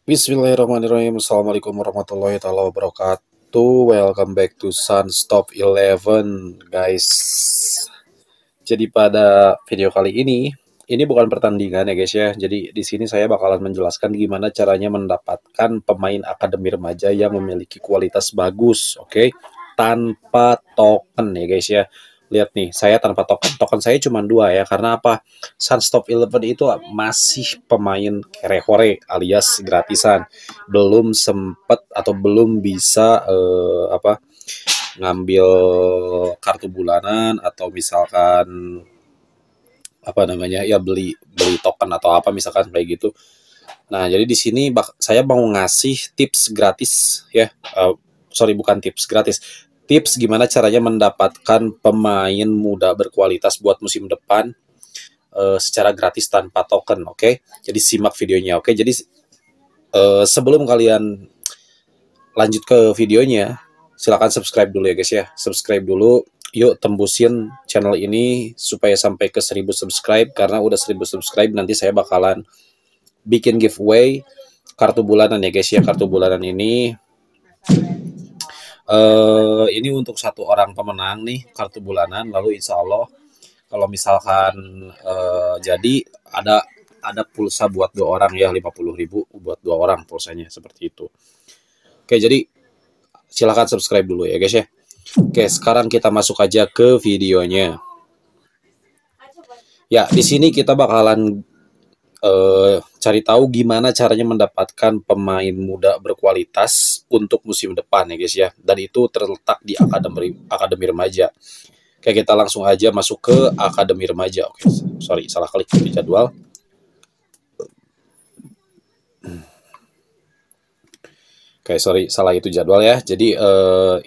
Bismillahirrahmanirrahim. Assalamualaikum warahmatullahi wabarakatuh. Welcome back to Sunstop 11, guys. Jadi pada video kali ini bukan pertandingan ya guys ya. Jadi di sini saya bakalan menjelaskan gimana caranya mendapatkan pemain akademi remaja yang memiliki kualitas bagus, oke? Tanpa token ya guys ya. Lihat nih, saya tanpa token saya cuma 2 ya. Karena apa? Sunstop 11 itu masih pemain kere-hore alias gratisan. Belum sempet atau belum bisa ngambil kartu bulanan atau misalkan beli token atau apa misalkan kayak gitu. Nah, jadi di sini saya mau ngasih tips gratis ya. Bukan tips gratis. Tips gimana caranya mendapatkan pemain muda berkualitas buat musim depan secara gratis tanpa token, oke? Jadi simak videonya, oke? Jadi sebelum kalian lanjut ke videonya, silakan subscribe dulu ya guys ya. Subscribe dulu, yuk tembusin channel ini supaya sampai ke 1000 subscribe. Karena udah 1000 subscribe nanti saya bakalan bikin giveaway kartu bulanan ya guys ya. Kartu bulanan ini untuk 1 orang pemenang nih kartu bulanan. Lalu insya Allah kalau misalkan jadi ada pulsa buat 2 orang ya, 50.000 buat 2 orang pulsanya seperti itu. Oke, jadi silahkan subscribe dulu ya guys ya. Oke, sekarang kita masuk aja ke videonya. Ya, di sini kita bakalan cari tahu gimana caranya mendapatkan pemain muda berkualitas untuk musim depan ya guys ya. Dan itu terletak di akademi remaja. Oke, kita langsung aja masuk ke akademi remaja. Oke, sorry salah klik di jadwal. Oke, sorry salah itu jadwal ya. Jadi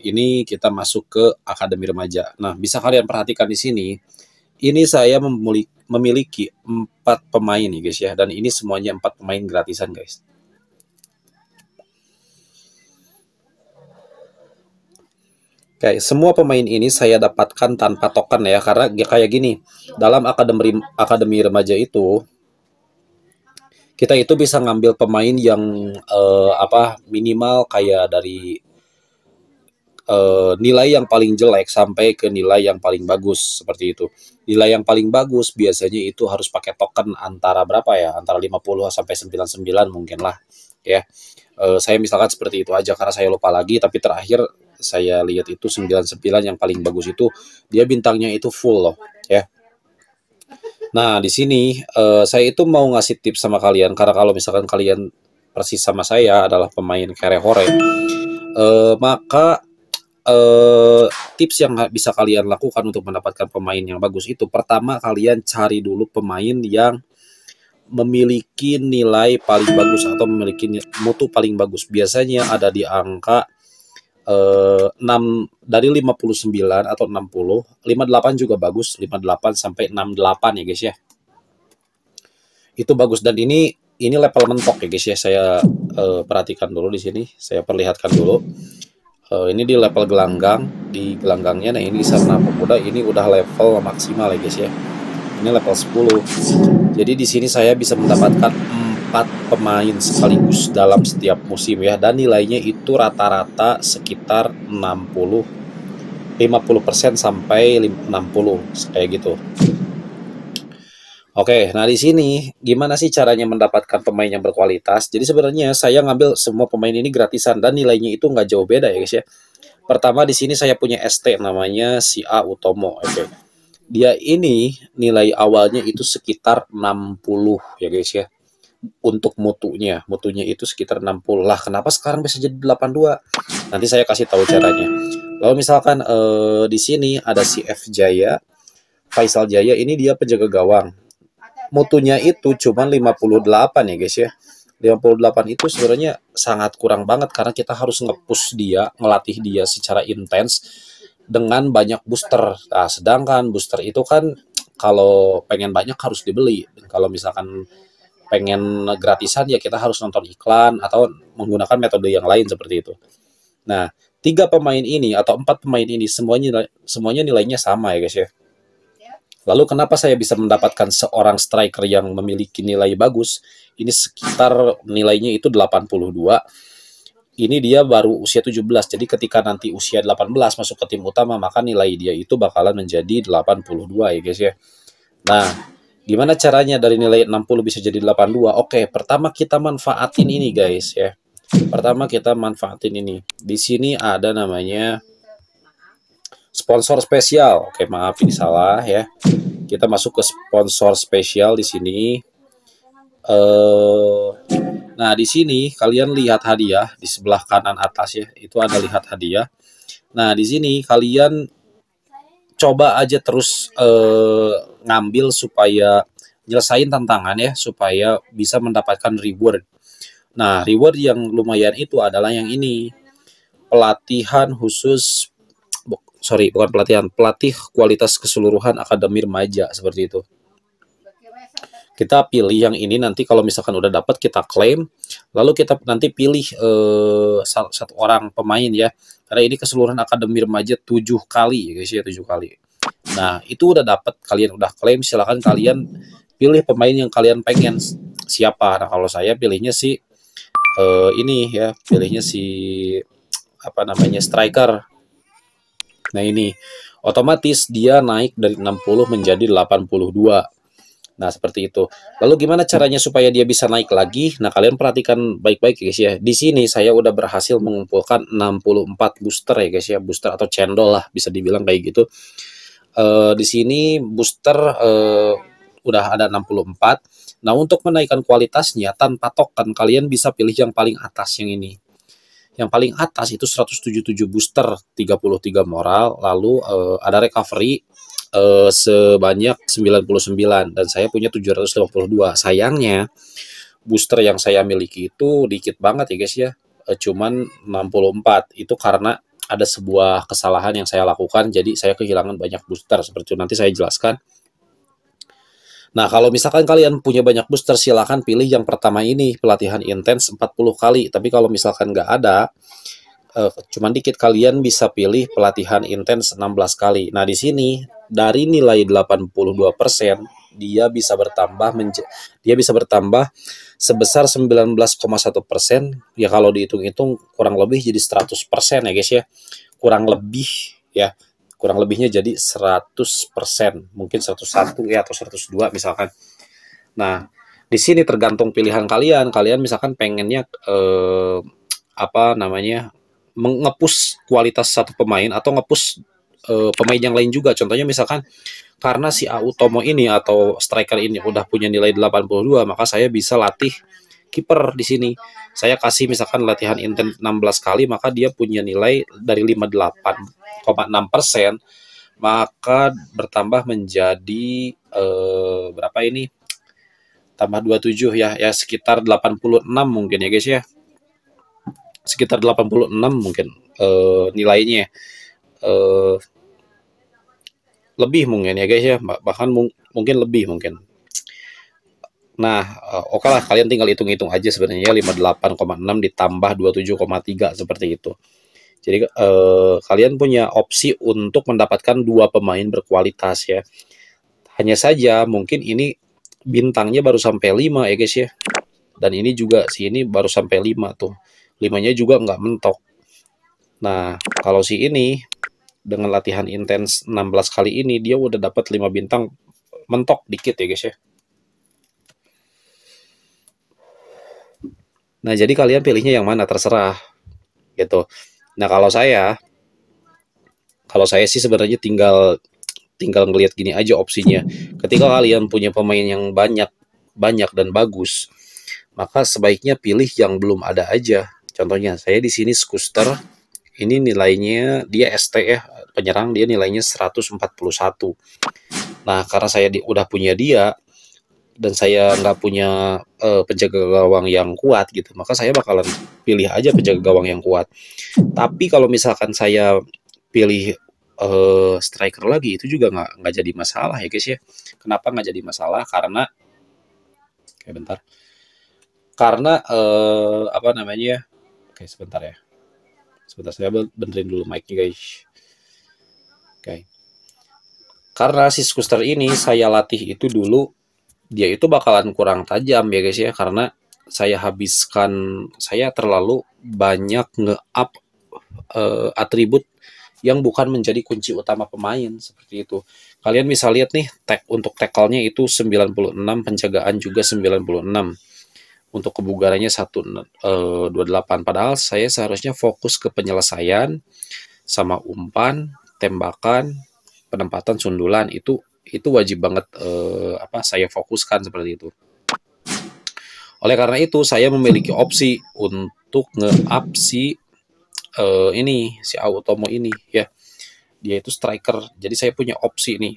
ini kita masuk ke akademi remaja. Nah, bisa kalian perhatikan di sini. Ini saya memiliki 4 pemain nih guys ya, dan ini semuanya 4 pemain gratisan guys. Oke, semua pemain ini saya dapatkan tanpa token ya, karena kayak gini. Dalam akademi remaja itu kita itu bisa ngambil pemain yang minimal kayak dari nilai yang paling jelek sampai ke nilai yang paling bagus seperti itu. Nilai yang paling bagus biasanya itu harus pakai token antara berapa ya? Antara 50 sampai 99 mungkin lah ya. Saya misalkan seperti itu aja karena saya lupa lagi, tapi terakhir saya lihat itu 99 yang paling bagus itu dia bintangnya itu full loh ya. Nah, di sini saya itu mau ngasih tips sama kalian karena kalau misalkan kalian persis sama saya adalah pemain kere-hore, maka tips yang bisa kalian lakukan untuk mendapatkan pemain yang bagus itu, pertama kalian cari dulu pemain yang memiliki nilai paling bagus atau memiliki mutu paling bagus. Biasanya ada di angka 6 dari 59 atau 60, 58 juga bagus, 58 sampai 68 ya guys ya. Itu bagus, dan ini level mentok ya guys ya. Saya perhatikan dulu di sini, saya perlihatkan dulu. Ini di level gelanggang, di gelanggangnya. Nah, ini di Sarana Pemuda ini udah level maksimal ya guys ya. Ini level 10. Jadi di sini saya bisa mendapatkan 4 pemain sekaligus dalam setiap musim ya, dan nilainya itu rata-rata sekitar 50% sampai 60 kayak gitu. Oke, nah di sini gimana sih caranya mendapatkan pemain yang berkualitas? Jadi sebenarnya saya ngambil semua pemain ini gratisan dan nilainya itu nggak jauh beda ya guys ya. Pertama di sini saya punya ST namanya si A Utomo. Oke. Dia ini nilai awalnya itu sekitar 60 ya guys ya. Untuk mutunya itu sekitar 60 lah. Kenapa sekarang bisa jadi 82? Nanti saya kasih tahu caranya. Lalu misalkan di sini ada si F Jaya, Faisal Jaya, ini dia penjaga gawang. Mutunya itu cuma 58 ya guys ya. 58 itu sebenarnya sangat kurang banget karena kita harus nge-push dia, ngelatih dia secara intens dengan banyak booster. Nah, sedangkan booster itu kan kalau pengen banyak harus dibeli. Kalau misalkan pengen gratisan ya kita harus nonton iklan atau menggunakan metode yang lain seperti itu. Nah, tiga pemain ini atau empat pemain ini semuanya nilainya sama ya guys ya. Lalu kenapa saya bisa mendapatkan seorang striker yang memiliki nilai bagus? Ini sekitar nilainya itu 82. Ini dia baru usia 17. Jadi ketika nanti usia 18 masuk ke tim utama, maka nilai dia itu bakalan menjadi 82 ya guys ya. Nah, gimana caranya dari nilai 60 bisa jadi 82? Oke, pertama kita manfaatin ini guys ya. Pertama kita manfaatin ini. Di sini ada namanya sponsor spesial. Oke, maaf ini salah ya. Kita masuk ke sponsor spesial di sini. Nah, di sini kalian lihat hadiah di sebelah kanan atas ya. Itu ada lihat hadiah. Nah, di sini kalian coba aja terus ngambil supaya nyelesain tantangan ya, supaya bisa mendapatkan reward. Nah, reward yang lumayan itu adalah yang ini. Pelatihan khusus, bukan pelatihan, pelatih kualitas keseluruhan Akademi Remaja, seperti itu. Kita pilih yang ini, nanti kalau misalkan udah dapat kita klaim, lalu kita nanti pilih satu orang pemain ya, karena ini keseluruhan Akademi Remaja 7 kali ya guys ya, 7 kali. Nah, itu udah dapat, kalian udah klaim, silahkan kalian pilih pemain yang kalian pengen siapa. Nah, kalau saya pilihnya sih ini ya, pilihnya si apa namanya, striker. Nah, ini otomatis dia naik dari 60 menjadi 82. Nah, seperti itu. Lalu gimana caranya supaya dia bisa naik lagi? Nah, kalian perhatikan baik-baik ya guys ya. Di sini saya udah berhasil mengumpulkan 64 booster ya guys ya, booster atau cendol lah bisa dibilang kayak gitu. Di sini booster udah ada 64. Nah, untuk menaikkan kualitasnya tanpa token, kalian bisa pilih yang paling atas yang ini. Yang paling atas itu 177 booster, 33 moral, lalu ada recovery sebanyak 99 dan saya punya 752. Sayangnya booster yang saya miliki itu dikit banget ya guys ya. Cuman 64. Itu karena ada sebuah kesalahan yang saya lakukan, jadi saya kehilangan banyak booster, seperti itu nanti saya jelaskan. Nah, kalau misalkan kalian punya banyak booster, silahkan pilih yang pertama ini, pelatihan intens 40 kali. Tapi kalau misalkan nggak ada, cuman dikit, kalian bisa pilih pelatihan intens 16 kali. Nah, di sini dari nilai 82%, dia bisa bertambah sebesar 19,1%. Ya kalau dihitung-hitung kurang lebih jadi 100% ya guys ya. Kurang lebih ya. Kurang lebihnya jadi 100%, mungkin 101 ya atau 102 misalkan. Nah, di sini tergantung pilihan kalian. Kalian misalkan pengennya apa namanya, mengepus kualitas satu pemain atau ngepus pemain yang lain juga. Contohnya misalkan karena si Automo ini atau striker ini udah punya nilai 82, maka saya bisa latih kiper di sini. Saya kasih misalkan latihan intens 16 kali, maka dia punya nilai dari 58,6%, maka bertambah menjadi berapa ini? Tambah 27 ya, sekitar 86 mungkin ya guys ya. Sekitar 86 mungkin nilainya. Lebih mungkin ya guys ya, bahkan mungkin lebih mungkin. Nah, oke lah, kalian tinggal hitung-hitung aja sebenarnya, 58,6 ditambah 27,3 seperti itu. Jadi kalian punya opsi untuk mendapatkan 2 pemain berkualitas ya. Hanya saja mungkin ini bintangnya baru sampai 5 ya guys ya. Dan ini juga si ini baru sampai 5 tuh. 5-nya juga nggak mentok. Nah, kalau si ini dengan latihan intens 16 kali ini, dia udah dapat 5 bintang, mentok dikit ya guys ya. Nah, jadi kalian pilihnya yang mana, terserah gitu. Nah, kalau saya sih sebenarnya tinggal ngelihat gini aja opsinya. Ketika kalian punya pemain yang banyak dan bagus, maka sebaiknya pilih yang belum ada aja. Contohnya saya di sini Skuster, ini nilainya dia ST ya, penyerang, dia nilainya 141. Nah, karena saya udah punya dia dan saya nggak punya penjaga gawang yang kuat gitu, maka saya bakalan pilih aja penjaga gawang yang kuat. Tapi kalau misalkan saya pilih striker lagi, itu juga nggak jadi masalah ya guys ya. Kenapa nggak jadi masalah? Karena bentar. Karena apa namanya? Oke, sebentar ya. Sebentar, saya benerin dulu mic-nya guys. Oke. Karena si Skuster ini saya latih itu dulu, dia itu bakalan kurang tajam ya guys ya, karena saya terlalu banyak nge-up atribut yang bukan menjadi kunci utama pemain seperti itu. Kalian bisa lihat nih, untuk tackle-nya itu 96, penjagaan juga 96. Untuk kebugarannya 128. Padahal saya seharusnya fokus ke penyelesaian sama umpan, tembakan, penempatan sundulan, itu wajib banget saya fokuskan seperti itu. Oleh karena itu saya memiliki opsi untuk nge-up si Automo ini ya. Dia itu striker. Jadi saya punya opsi nih.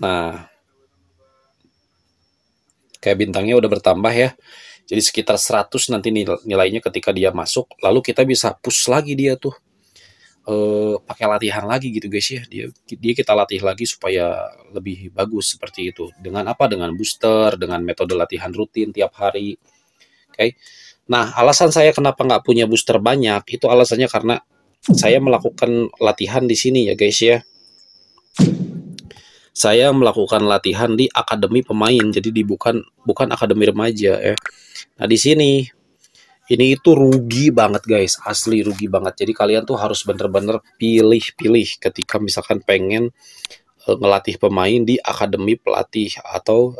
Nah, kayak bintangnya udah bertambah ya. Jadi sekitar 100 nanti nilainya ketika dia masuk. Lalu kita bisa push lagi dia tuh. Pakai latihan lagi gitu guys ya. Dia kita latih lagi supaya lebih bagus seperti itu. Dengan apa? Dengan booster, dengan metode latihan rutin tiap hari. Oke. Nah, alasan saya kenapa nggak punya booster banyak, itu alasannya karena saya melakukan latihan di sini ya guys ya. Saya melakukan latihan di akademi pemain, jadi bukan akademi remaja ya. Nah, di sini ini itu rugi banget guys, asli rugi banget. Jadi kalian tuh harus bener-bener pilih-pilih ketika misalkan pengen ngelatih pemain di akademi pelatih atau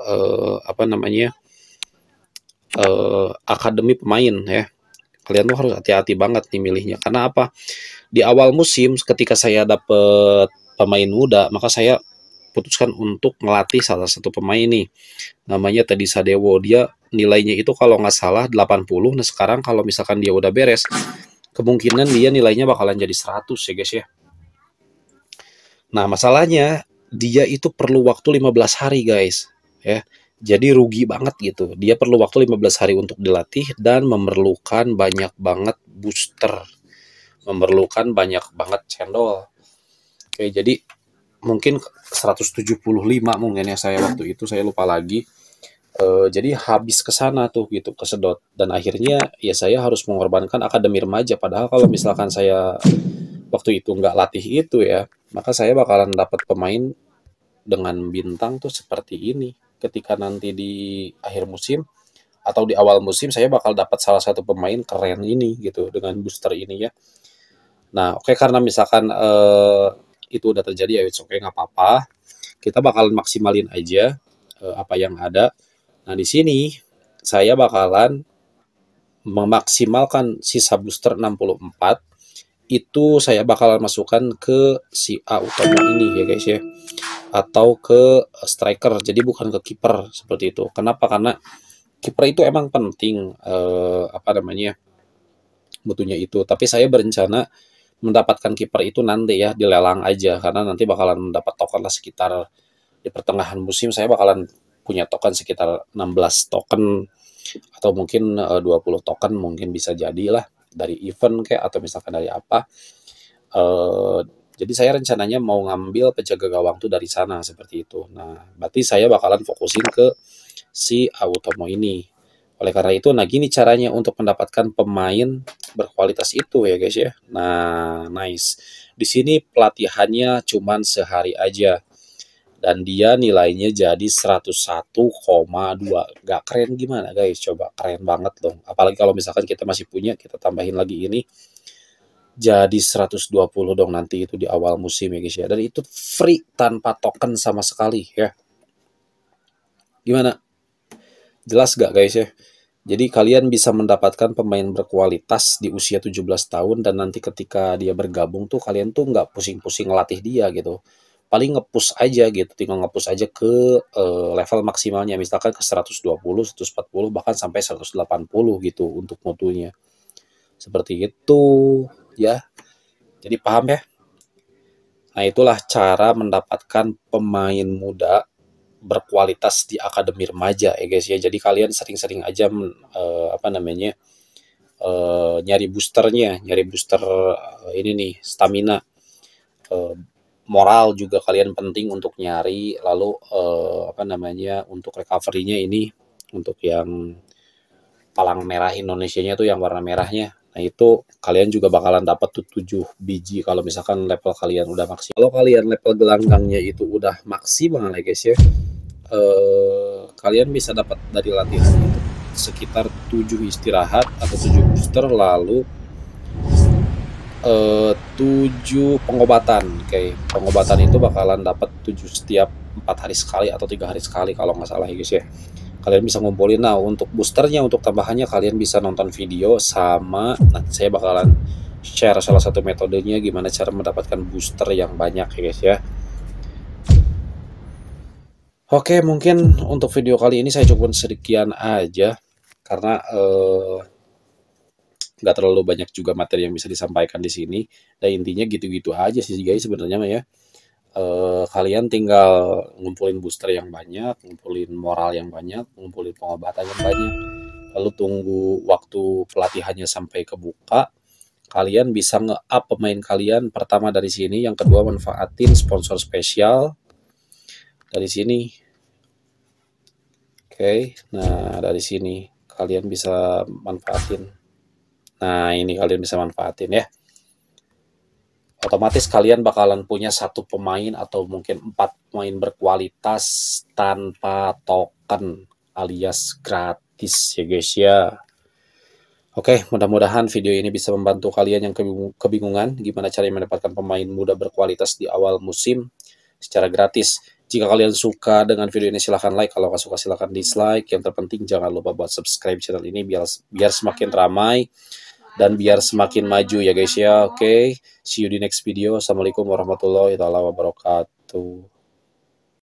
akademi pemain ya. Kalian tuh harus hati-hati banget nih milihnya. Karena apa? Di awal musim ketika saya dapet pemain muda, maka saya putuskan untuk melatih salah satu pemain nih, namanya Teddy Sadewo. Dia nilainya itu kalau nggak salah 80. Nah sekarang kalau misalkan dia udah beres, kemungkinan dia nilainya bakalan jadi 100 ya guys ya. Nah masalahnya dia itu perlu waktu 15 hari guys ya. Jadi rugi banget gitu. Dia perlu waktu 15 hari untuk dilatih dan memerlukan banyak banget booster, memerlukan banyak banget cendol. Oke, jadi mungkin 175 mungkin ya, saya waktu itu saya lupa lagi. Jadi habis ke sana tuh gitu, kesedot, dan akhirnya ya saya harus mengorbankan akademi remaja. Padahal kalau misalkan saya waktu itu nggak latih itu ya, maka saya bakalan dapat pemain dengan bintang tuh seperti ini. Ketika nanti di akhir musim atau di awal musim saya bakal dapat salah satu pemain keren ini gitu dengan booster ini ya. Nah, oke, karena misalkan itu udah terjadi ya, oke, nggak apa-apa. Kita bakalan maksimalin aja apa yang ada. Nah, di sini saya bakalan memaksimalkan sisa booster 64. Itu saya bakalan masukkan ke si Automo ini ya guys ya. Atau ke striker. Jadi bukan ke kiper seperti itu. Kenapa? Karena kiper itu emang penting butuhnya itu. Tapi saya berencana mendapatkan kiper itu nanti ya, dilelang aja, karena nanti bakalan mendapat token lah sekitar di pertengahan musim. Saya bakalan punya token sekitar 16 token atau mungkin 20 token mungkin bisa jadilah dari event kayak, atau misalkan dari apa. Jadi saya rencananya mau ngambil penjaga gawang tuh dari sana seperti itu. Nah, berarti saya bakalan fokusin ke si Automo ini. Oleh karena itu, nah gini caranya untuk mendapatkan pemain berkualitas itu ya guys ya. Nah, nice. Di sini pelatihannya cuman sehari aja. Dan dia nilainya jadi 101,2. Gak keren gimana guys? Coba, keren banget dong. Apalagi kalau misalkan kita masih punya, kita tambahin lagi ini. Jadi 120 dong nanti itu di awal musim ya guys ya. Dan itu free tanpa token sama sekali ya. Gimana? Jelas gak guys ya? Jadi kalian bisa mendapatkan pemain berkualitas di usia 17 tahun, dan nanti ketika dia bergabung tuh kalian tuh nggak pusing-pusing ngelatih dia gitu. Paling ngepush aja gitu, tinggal ngepush aja ke level maksimalnya, misalkan ke 120, 140, bahkan sampai 180 gitu untuk mutunya. Seperti itu ya. Jadi paham ya? Nah, itulah cara mendapatkan pemain muda berkualitas di akademi remaja ya guys ya. Jadi kalian sering-sering aja nyari booster ini nih, stamina, moral juga kalian penting untuk nyari. Lalu untuk recovery-nya ini, untuk yang palang merah Indonesianya tuh yang warna merahnya. Nah, itu kalian juga bakalan dapat tuh 7 biji kalau misalkan level kalian udah maksimal. Kalau kalian level gelanggangnya itu udah maksimal ya guys ya, kalian bisa dapat dari latihan itu sekitar 7 istirahat atau 7 booster, lalu 7 pengobatan. Oke, pengobatan itu bakalan dapat 7 setiap 4 hari sekali atau 3 hari sekali kalau nggak salah ya guys ya. Kalian bisa ngumpulin. Nah, untuk boosternya, untuk tambahannya kalian bisa nonton video, sama nanti saya bakalan share salah satu metodenya gimana cara mendapatkan booster yang banyak ya guys ya. Oke, mungkin untuk video kali ini saya cukup sekian aja karena nggak terlalu banyak juga materi yang bisa disampaikan di sini. Dan intinya gitu-gitu aja sih guys sebenarnya ya. Kalian tinggal ngumpulin booster yang banyak, ngumpulin moral yang banyak, ngumpulin pengobatan yang banyak, lalu tunggu waktu pelatihannya sampai kebuka. Kalian bisa nge-up pemain kalian pertama dari sini, yang kedua manfaatin sponsor spesial dari sini. Oke, nah dari sini kalian bisa manfaatin. Nah, ini kalian bisa manfaatin ya. Otomatis kalian bakalan punya 1 pemain atau mungkin 4 pemain berkualitas tanpa token alias gratis ya guys ya. Oke, mudah-mudahan video ini bisa membantu kalian yang kebingungan gimana cara mendapatkan pemain muda berkualitas di awal musim secara gratis. Jika kalian suka dengan video ini silahkan like, kalau nggak suka silahkan dislike. Yang terpenting jangan lupa buat subscribe channel ini biar semakin ramai dan biar semakin maju ya guys ya. Oke, see you di next video. Assalamualaikum warahmatullahi wabarakatuh.